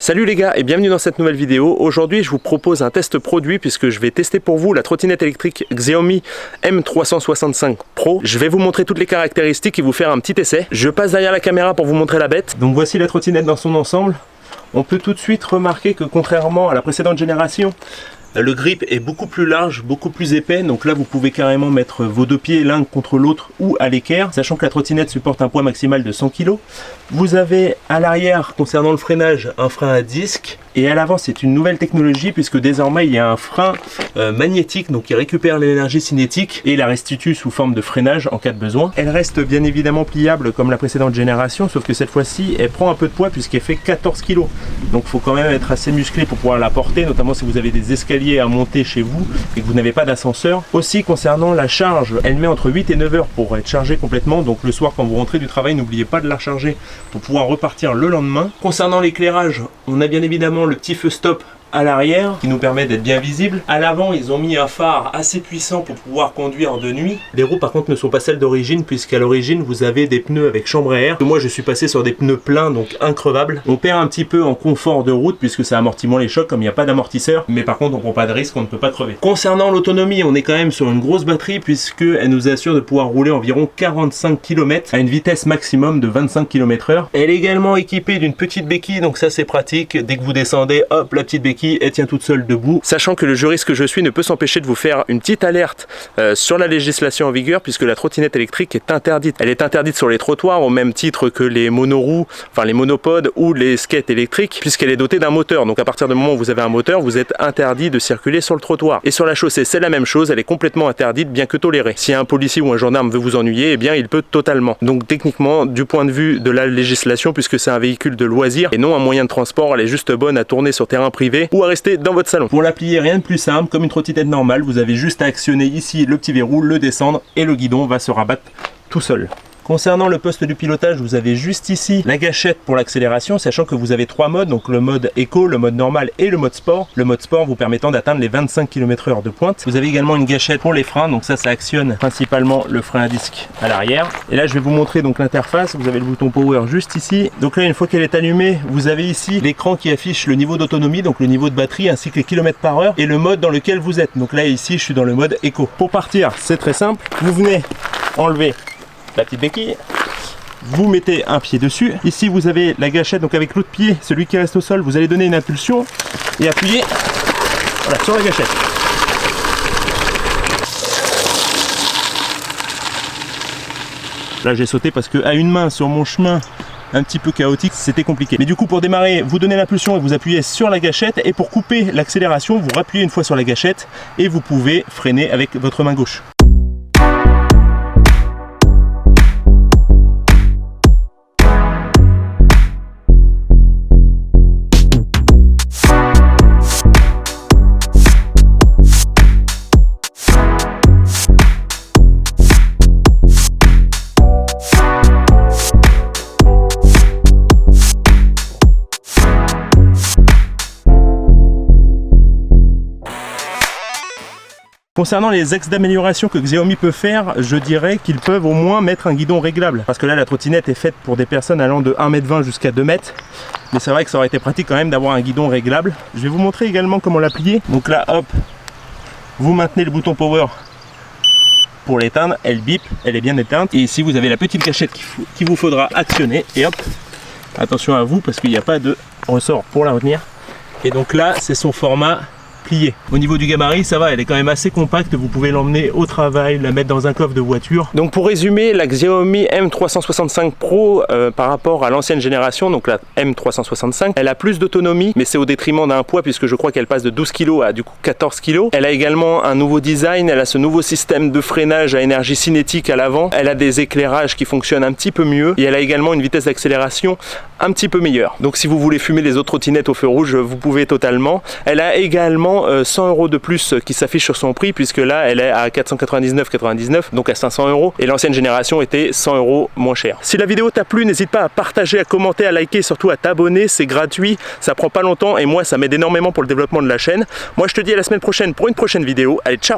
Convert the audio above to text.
Salut les gars et bienvenue dans cette nouvelle vidéo. Aujourd'hui je vous propose un test produit puisque je vais tester pour vous la trottinette électrique Xiaomi M365 Pro. Je vais vous montrer toutes les caractéristiques et vous faire un petit essai. Je passe derrière la caméra pour vous montrer la bête. Donc voici la trottinette dans son ensemble. On peut tout de suite remarquer que contrairement à la précédente génération, le grip est beaucoup plus large, beaucoup plus épais, donc là vous pouvez carrément mettre vos deux pieds l'un contre l'autre ou à l'équerre, sachant que la trottinette supporte un poids maximal de 100 kg. Vous avez à l'arrière, concernant le freinage, un frein à disque, et à l'avant c'est une nouvelle technologie puisque désormais il y a un frein magnétique, donc qui récupère l'énergie cinétique et la restitue sous forme de freinage en cas de besoin. Elle reste bien évidemment pliable comme la précédente génération, sauf que cette fois-ci elle prend un peu de poids puisqu'elle fait 14 kg, donc il faut quand même être assez musclé pour pouvoir la porter, notamment si vous avez des escaliers à monter chez vous et que vous n'avez pas d'ascenseur. Aussi concernant la charge, elle met entre 8 et 9 heures pour être chargée complètement, donc le soir quand vous rentrez du travail n'oubliez pas de la recharger pour pouvoir repartir le lendemain. Concernant l'éclairage, on a bien évidemment le petit feu stop à l'arrière qui nous permet d'être bien visible. À l'avant ils ont mis un phare assez puissant pour pouvoir conduire de nuit. Les roues par contre ne sont pas celles d'origine puisqu'à l'origine vous avez des pneus avec chambre à air. Moi je suis passé sur des pneus pleins donc increvables. On perd un petit peu en confort de route puisque ça amortit moins les chocs comme il n'y a pas d'amortisseur, mais par contre on prend pas de risque, on ne peut pas crever. Concernant l'autonomie, on est quand même sur une grosse batterie puisqu'elle nous assure de pouvoir rouler environ 45 km à une vitesse maximum de 25 km/h. Elle est également équipée d'une petite béquille, donc ça c'est pratique. Dès que vous descendez, hop, la petite béquille elle tient toute seule debout. Sachant que le juriste que je suis ne peut s'empêcher de vous faire une petite alerte sur la législation en vigueur puisque la trottinette électrique est interdite. Elle est interdite sur les trottoirs au même titre que les monoroues, enfin les monopodes ou les skates électriques puisqu'elle est dotée d'un moteur. Donc à partir du moment où vous avez un moteur, vous êtes interdit de circuler sur le trottoir. Et sur la chaussée c'est la même chose, elle est complètement interdite bien que tolérée. Si un policier ou un gendarme veut vous ennuyer, eh bien il peut totalement. Donc techniquement du point de vue de la législation, puisque c'est un véhicule de loisir et non un moyen de transport, elle est juste bonne à tourner sur terrain privé ou à rester dans votre salon. Pour la plier, rien de plus simple, comme une trottinette normale, vous avez juste à actionner ici le petit verrou, le descendre et le guidon va se rabattre tout seul. Concernant le poste de pilotage, vous avez juste ici la gâchette pour l'accélération, sachant que vous avez trois modes, donc le mode éco, le mode normal et le mode sport. Le mode sport vous permettant d'atteindre les 25 km/h de pointe. Vous avez également une gâchette pour les freins, donc ça actionne principalement le frein à disque à l'arrière. Et là je vais vous montrer donc l'interface, vous avez le bouton power juste ici. Donc là une fois qu'elle est allumée, vous avez ici l'écran qui affiche le niveau d'autonomie, donc le niveau de batterie ainsi que les km/h et le mode dans lequel vous êtes. Donc là ici je suis dans le mode éco. Pour partir c'est très simple, vous venez enlever la petite béquille, vous mettez un pied dessus, ici vous avez la gâchette, donc avec l'autre pied, celui qui reste au sol, vous allez donner une impulsion et appuyer voilà, sur la gâchette. Là j'ai sauté parce que à une main sur mon chemin un petit peu chaotique, c'était compliqué. Mais du coup pour démarrer, vous donnez l'impulsion et vous appuyez sur la gâchette, et pour couper l'accélération, vous rappuyez une fois sur la gâchette et vous pouvez freiner avec votre main gauche. Concernant les axes d'amélioration que Xiaomi peut faire, je dirais qu'ils peuvent au moins mettre un guidon réglable. Parce que là, la trottinette est faite pour des personnes allant de 1,20 m jusqu'à 2 m. Mais c'est vrai que ça aurait été pratique quand même d'avoir un guidon réglable. Je vais vous montrer également comment la plier. Donc là, hop, vous maintenez le bouton power pour l'éteindre. Elle bip, elle est bien éteinte. Et ici, vous avez la petite gâchette qu'il vous faudra actionner. Et hop, attention à vous parce qu'il n'y a pas de ressort pour la retenir. Et donc là, c'est son format plié. Au niveau du gabarit, ça va, elle est quand même assez compacte, vous pouvez l'emmener au travail, la mettre dans un coffre de voiture. Donc pour résumer, la Xiaomi M365 Pro par rapport à l'ancienne génération, donc la M365, elle a plus d'autonomie, mais c'est au détriment d'un poids puisque je crois qu'elle passe de 12 kg à du coup 14 kg. Elle a également un nouveau design, elle a ce nouveau système de freinage à énergie cinétique à l'avant, elle a des éclairages qui fonctionnent un petit peu mieux et elle a également une vitesse d'accélération un petit peu meilleure. Donc si vous voulez fumer les autres trottinettes au feu rouge, vous pouvez totalement. Elle a également 100 € de plus qui s'affiche sur son prix puisque là elle est à 499,99 donc à 500 € et l'ancienne génération était 100 € moins cher. Si la vidéo t'a plu, n'hésite pas à partager, à commenter, à liker et surtout à t'abonner, c'est gratuit, ça prend pas longtemps et moi ça m'aide énormément pour le développement de la chaîne. Moi je te dis à la semaine prochaine pour une prochaine vidéo, allez ciao.